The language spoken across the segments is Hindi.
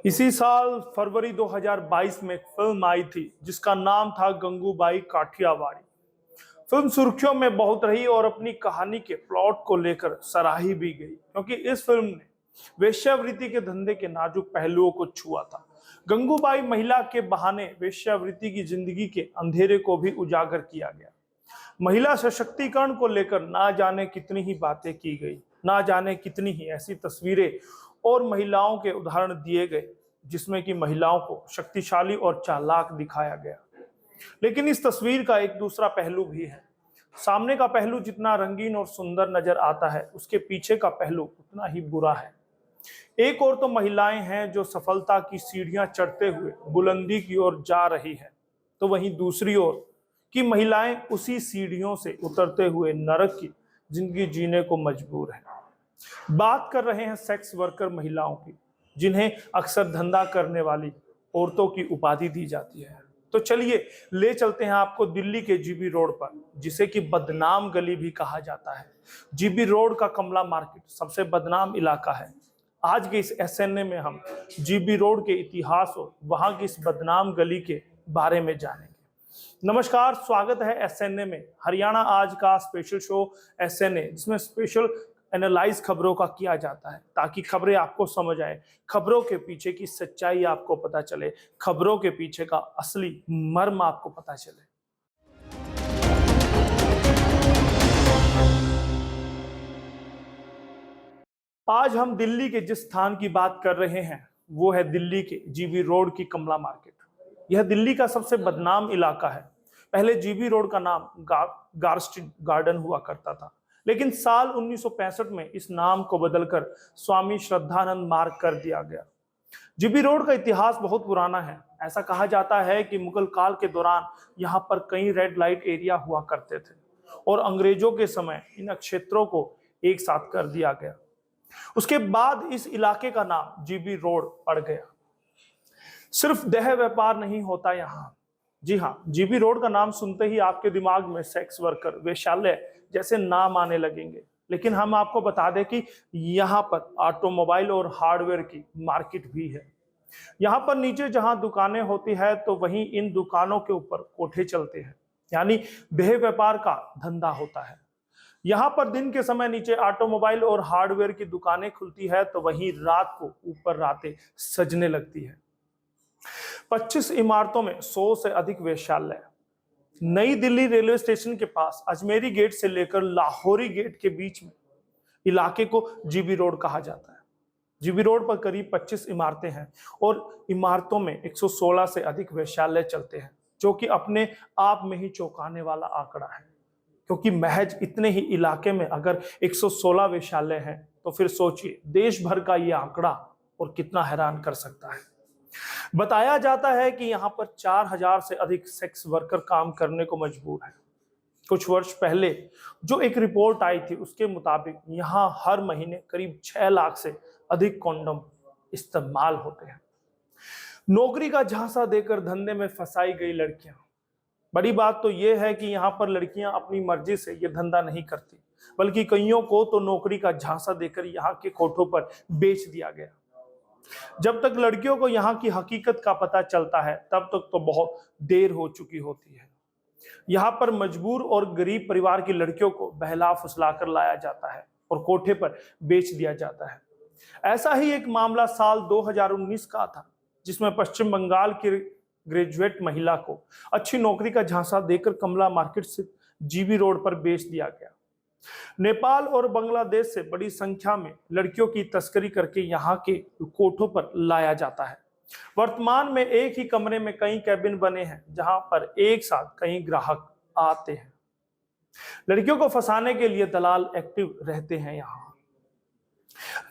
इसी साल फरवरी 2022 में एक फिल्म आई थी जिसका नाम था गंगूबाई काठियावाड़ी। फिल्म सुर्खियों में बहुत रही और अपनी कहानी के प्लॉट को लेकर सराही भी गई, क्योंकि इस फिल्म ने वेश्यावृत्ति के धंधे के नाजुक पहलुओं को छुआ था। गंगूबाई महिला के बहाने वेश्यावृत्ति की जिंदगी के अंधेरे को भी उजागर किया गया। महिला सशक्तिकरण को लेकर ना जाने कितनी ही बातें की गई, ना जाने कितनी ही ऐसी तस्वीरें और महिलाओं के उदाहरण दिए गए जिसमें कि महिलाओं को शक्तिशाली और चालाक दिखाया गया। लेकिन इस तस्वीर का एक दूसरा पहलू भी है। सामने का पहलू जितना रंगीन और सुंदर नजर आता है, उसके पीछे का पहलू उतना ही बुरा है। एक ओर तो महिलाएं हैं जो सफलता की सीढ़ियां चढ़ते हुए बुलंदी की ओर जा रही है, तो वहीं दूसरी ओर की महिलाएं उसी सीढ़ियों से उतरते हुए नरक की जिंदगी जीने को मजबूर है। बात कर रहे हैं सेक्स वर्कर महिलाओं की, जिन्हें अक्सर धंधा करने वाली औरतों की उपाधि दी जाती है। तो चलिए ले चलते हैं आपको दिल्ली के जीबी रोड पर, जिसे कि बदनाम गली भी कहा जाता है। जीबी रोड का कमला मार्केट सबसे बदनाम इलाका है। आज के इस एसएनए में हम जीबी रोड के इतिहास और वहां की इस बदनाम गली के बारे में जानेंगे। नमस्कार, स्वागत है एसएनए में, हरियाणा आज का स्पेशल शो एसएनए, जिसमें स्पेशल एनालाइज खबरों का किया जाता है ताकि खबरें आपको समझ आए, खबरों के पीछे की सच्चाई आपको पता चले, खबरों के पीछे का असली मर्म आपको पता चले। आज हम दिल्ली के जिस स्थान की बात कर रहे हैं वो है दिल्ली के जीबी रोड की कमला मार्केट। यह दिल्ली का सबसे बदनाम इलाका है। पहले जीबी रोड का नाम गार्स्टिन गार्डन हुआ करता था, लेकिन साल 1965 में इस नाम को बदलकर स्वामी श्रद्धानंद मार्ग कर दिया गया। जीबी रोड का इतिहास बहुत पुराना है। ऐसा कहा जाता है कि मुगल काल के दौरान यहाँ पर कई रेड लाइट एरिया हुआ करते थे और अंग्रेजों के समय इन क्षेत्रों को एक साथ कर दिया गया। उसके बाद इस इलाके का नाम जीबी रोड पड़ गया। सिर्फ देह व्यापार नहीं होता यहाँ। जी हाँ, जीबी रोड का नाम सुनते ही आपके दिमाग में सेक्स वर्कर, वेश्यालय जैसे नाम आने लगेंगे, लेकिन हम आपको बता दें कि यहाँ पर ऑटोमोबाइल और हार्डवेयर की मार्केट भी है। यहाँ पर नीचे जहाँ दुकानें होती है तो वहीं इन दुकानों के ऊपर कोठे चलते हैं, यानी देह व्यापार का धंधा होता है। यहाँ पर दिन के समय नीचे ऑटोमोबाइल और हार्डवेयर की दुकानें खुलती है तो वहीं रात को ऊपर रातें सजने लगती है। 25 इमारतों में 100 से अधिक वेश्यालय। नई दिल्ली रेलवे स्टेशन के पास अजमेरी गेट से लेकर लाहौरी गेट के बीच में इलाके को जीबी रोड कहा जाता है। जीबी रोड पर करीब 25 इमारतें हैं और इमारतों में 116 से अधिक वेश्यालय चलते हैं, जो कि अपने आप में ही चौंकाने वाला आंकड़ा है, क्योंकि महज इतने ही इलाके में अगर 116 वेश्यालय हैं तो फिर सोचिए देश भर का ये आंकड़ा और कितना हैरान कर सकता है। बताया जाता है कि यहाँ पर 4000 से अधिक सेक्स वर्कर काम करने को मजबूर हैं। कुछ वर्ष पहले जो एक रिपोर्ट आई थी उसके मुताबिक यहाँ हर महीने करीब 6 लाख से अधिक कॉन्डोम इस्तेमाल होते हैं। नौकरी का झांसा देकर धंधे में फंसाई गई लड़कियां। बड़ी बात तो यह है कि यहाँ पर लड़कियां अपनी मर्जी से यह धंधा नहीं करती, बल्कि कईयों को तो नौकरी का झांसा देकर यहाँ के कोठों पर बेच दिया गया। जब तक लड़कियों को यहाँ की हकीकत का पता चलता है तब तक तो बहुत देर हो चुकी होती है। यहाँ पर मजबूर और गरीब परिवार की लड़कियों को बहला फुसला कर लाया जाता है और कोठे पर बेच दिया जाता है। ऐसा ही एक मामला साल 2019 का था, जिसमें पश्चिम बंगाल की ग्रेजुएट महिला को अच्छी नौकरी का झांसा देकर कमला मार्केट से जीबी रोड पर बेच दिया गया। नेपाल और बांग्लादेश से बड़ी संख्या में लड़कियों की तस्करी करके यहाँ के कोठों पर लाया जाता है। वर्तमान में एक ही कमरे में कई कैबिन बने हैं जहां पर एक साथ कई ग्राहक आते हैं। लड़कियों को फंसाने के लिए दलाल एक्टिव रहते हैं। यहाँ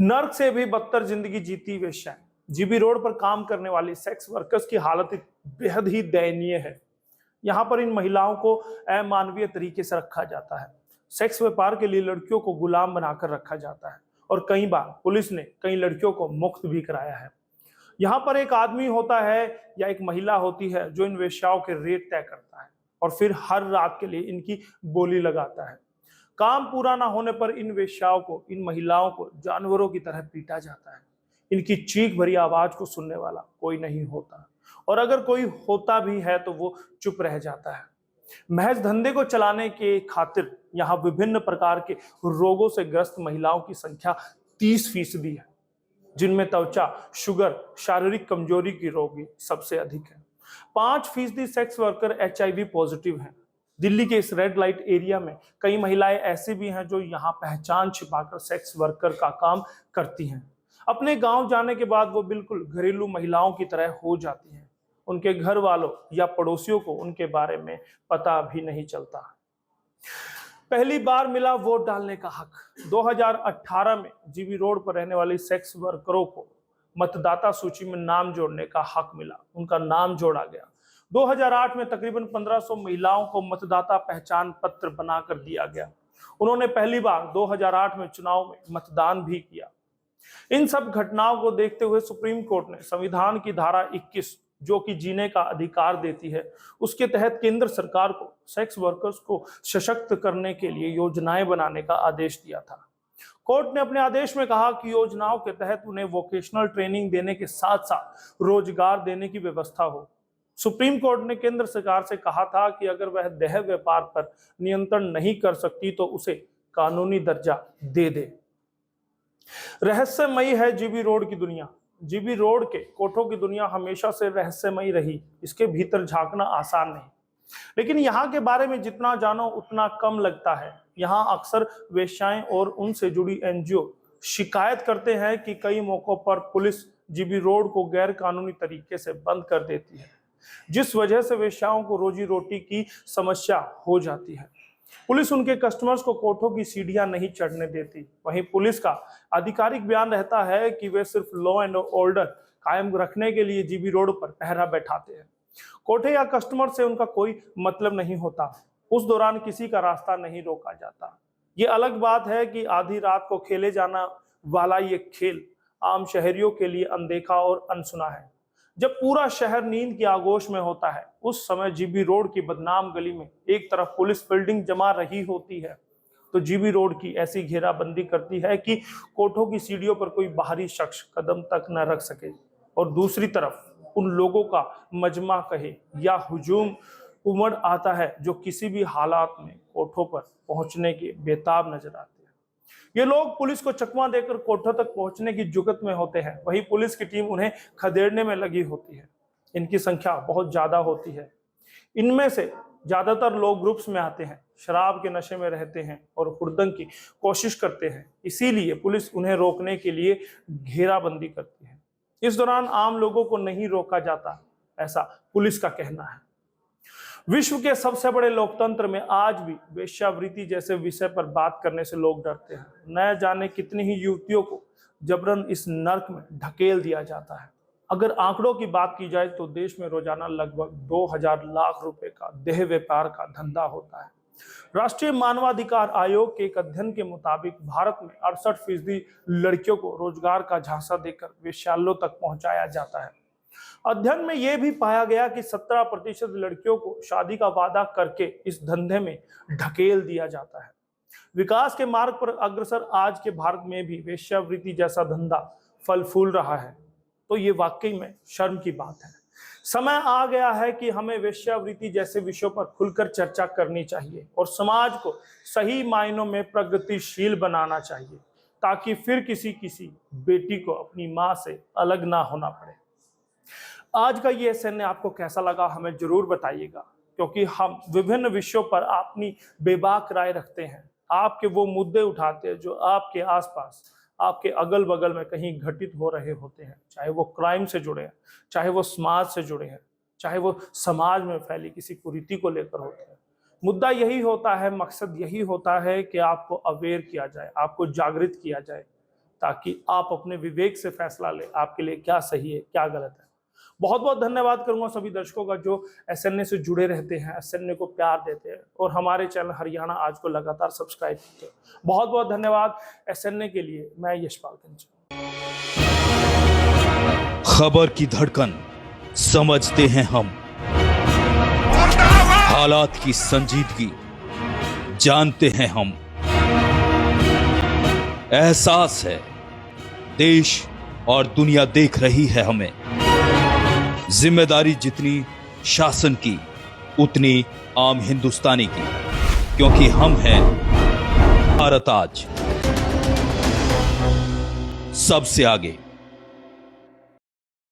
नर्क से भी बदतर जिंदगी जीती वेश्याएं। जीबी रोड पर काम करने वाली सेक्स वर्कर्स की हालत बेहद ही दयनीय है। यहाँ पर इन महिलाओं को अमानवीय तरीके से रखा जाता है। सेक्स व्यापार के लिए लड़कियों को गुलाम बनाकर रखा जाता है और कई बार पुलिस ने कई लड़कियों को मुक्त भी कराया है। यहाँ पर एक आदमी होता है या एक महिला होती है जो इन वेश्याओं के रेट तय करता है और फिर हर रात के लिए इनकी बोली लगाता है। काम पूरा ना होने पर इन वेश्याओं को, इन महिलाओं को जानवरों की तरह पीटा जाता है। इनकी चीख भरी आवाज को सुनने वाला कोई नहीं होता, और अगर कोई होता भी है तो वो चुप रह जाता है। महज धंधे को चलाने के खातिर यहाँ विभिन्न प्रकार के रोगों से ग्रस्त महिलाओं की संख्या 30% है, जिनमें त्वचा, शुगर, शारीरिक कमजोरी की रोगी सबसे अधिक है। 5% सेक्स वर्कर HIV पॉजिटिव हैं। दिल्ली के इस रेड लाइट एरिया में कई महिलाएं ऐसी भी हैं जो यहाँ पहचान छिपाकर सेक्स वर्कर का काम करती हैं। अपने गांव जाने के बाद वो बिल्कुल घरेलू महिलाओं की तरह हो जाती हैं। उनके घर वालों या पड़ोसियों को उनके बारे में पता भी नहीं चलता। पहली बार मिला वोट डालने का हक। 2018 में जीबी रोड पर रहने वाली सेक्स वर्करों को मतदाता सूची में नाम जोड़ने का हक मिला। उनका नाम जोड़ा गया। 2008 में तकरीबन 1500 महिलाओं को मतदाता पहचान पत्र बनाकर दिया गया। उन्होंने पहली बार 2008 में चुनाव में मतदान भी किया। इन सब घटनाओं को देखते हुए सुप्रीम कोर्ट ने संविधान की धारा 21, जो कि जीने का अधिकार देती है, उसके तहत केंद्र सरकार को सेक्स वर्कर्स को सशक्त करने के लिए योजनाएं बनाने का आदेश दिया था। कोर्ट ने अपने आदेश में कहा कि योजनाओं के तहत उन्हें वोकेशनल ट्रेनिंग देने के साथ साथ रोजगार देने की व्यवस्था हो। सुप्रीम कोर्ट ने केंद्र सरकार से कहा था कि अगर वह देह व्यापार पर नियंत्रण नहीं कर सकती तो उसे कानूनी दर्जा दे दे। रहस्यमयी है जीबी रोड की दुनिया। जीबी रोड के कोठों की दुनिया हमेशा से रहस्यमयी रही। इसके भीतर झांकना आसान नहीं, लेकिन यहाँ के बारे में जितना जानो उतना कम लगता है। यहाँ अक्सर वेश्याएं और उनसे जुड़ी NGO शिकायत करते हैं कि कई मौकों पर पुलिस जीबी रोड को गैर कानूनी तरीके से बंद कर देती है, जिस वजह से वेश्याओं को रोजी रोटी की समस्या हो जाती है। पुलिस उनके कस्टमर्स को कोठों की सीढ़ियां नहीं चढ़ने देती। वहीं पुलिस का आधिकारिक बयान रहता है कि वे सिर्फ लॉ एंड ऑर्डर कायम रखने के लिए जीबी रोड पर पहरा बैठाते हैं। कोठे या कस्टमर से उनका कोई मतलब नहीं होता। उस दौरान किसी का रास्ता नहीं रोका जाता। ये अलग बात है कि आधी रात को खेले जाना वाला ये खेल आम शहरियों के लिए अनदेखा और अनसुना है। जब पूरा शहर नींद की आगोश में होता है, उस समय जीबी रोड की बदनाम गली में एक तरफ पुलिस बिल्डिंग जमा रही होती है तो जीबी रोड की ऐसी घेराबंदी करती है कि कोठों की सीढ़ियों पर कोई बाहरी शख्स कदम तक न रख सके, और दूसरी तरफ उन लोगों का मजमा कहे या हुजूम उमड़ आता है जो किसी भी हालात में कोठों पर पहुंचने के बेताब नजर आते हैं। ये लोग पुलिस को चकमा देकर कोठों तक पहुंचने की जुगत में होते हैं। वहीं पुलिस की टीम उन्हें खदेड़ने में लगी होती है। इनकी संख्या बहुत ज्यादा होती है। इनमें से ज्यादातर लोग ग्रुप्स में आते हैं, शराब के नशे में रहते हैं और हुड़दंग की कोशिश करते हैं। इसीलिए पुलिस उन्हें रोकने के लिए घेराबंदी करती है। इस दौरान आम लोगों को नहीं रोका जाता, ऐसा पुलिस का कहना है। विश्व के सबसे बड़े लोकतंत्र में आज भी वेश्यावृत्ति जैसे विषय पर बात करने से लोग डरते हैं। न जाने कितनी ही युवतियों को जबरन इस नर्क में ढकेल दिया जाता है। अगर आंकड़ों की बात की जाए तो देश में रोजाना लगभग 2000 लाख रुपए का देह व्यापार का धंधा होता है। राष्ट्रीय मानवाधिकार आयोग के एक अध्ययन के मुताबिक भारत में 68% लड़कियों को रोजगार का झांसा देकर वेश्यालयों तक पहुंचाया जाता है। अध्ययन में यह भी पाया गया कि 17% लड़कियों को शादी का वादा करके इस धंधे में ढकेल दिया जाता है। विकास के मार्ग पर अग्रसर आज के भारत में भी वेश्यावृत्ति जैसा धंधा फल फूल रहा है, तो ये वाकई में शर्म की बात है। समय आ गया है कि हमें वेश्यावृत्ति जैसे विषयों पर खुलकर चर्चा करनी चाहिए और समाज को सही मायनों में प्रगतिशील बनाना चाहिए, ताकि फिर किसी बेटी को अपनी मां से अलग ना होना पड़े। आज का ये एसएन आपको कैसा लगा हमें जरूर बताइएगा, क्योंकि हम विभिन्न विषयों पर अपनी बेबाक राय रखते हैं। आपके वो मुद्दे उठाते हैं जो आपके आसपास, आपके अगल बगल में कहीं घटित हो रहे होते हैं, चाहे वो क्राइम से जुड़े हैं, चाहे वो समाज से जुड़े हैं, चाहे वो समाज में फैली किसी कुरीति को लेकर होते हैं। मुद्दा यही होता है, मकसद यही होता है कि आपको अवेयर किया जाए, आपको जागृत किया जाए, ताकि आप अपने विवेक से फैसला लें आपके लिए क्या सही है क्या गलत है। बहुत बहुत धन्यवाद करूंगा सभी दर्शकों का जो एसएनए से जुड़े रहते हैं, एसएनए को प्यार देते हैं और हमारे चैनल हरियाणा आज को लगातार सब्सक्राइब करते हैं। बहुत बहुत धन्यवाद एसएनए के लिए। मैं यशपाल कंचन। खबर की धड़कन समझते हैं हम, हालात की संजीदगी जानते हैं हम। एहसास है देश और दुनिया देख रही है हमें। जिम्मेदारी जितनी शासन की, उतनी आम हिंदुस्तानी की, क्योंकि हम हैं भारत आज सबसे आगे।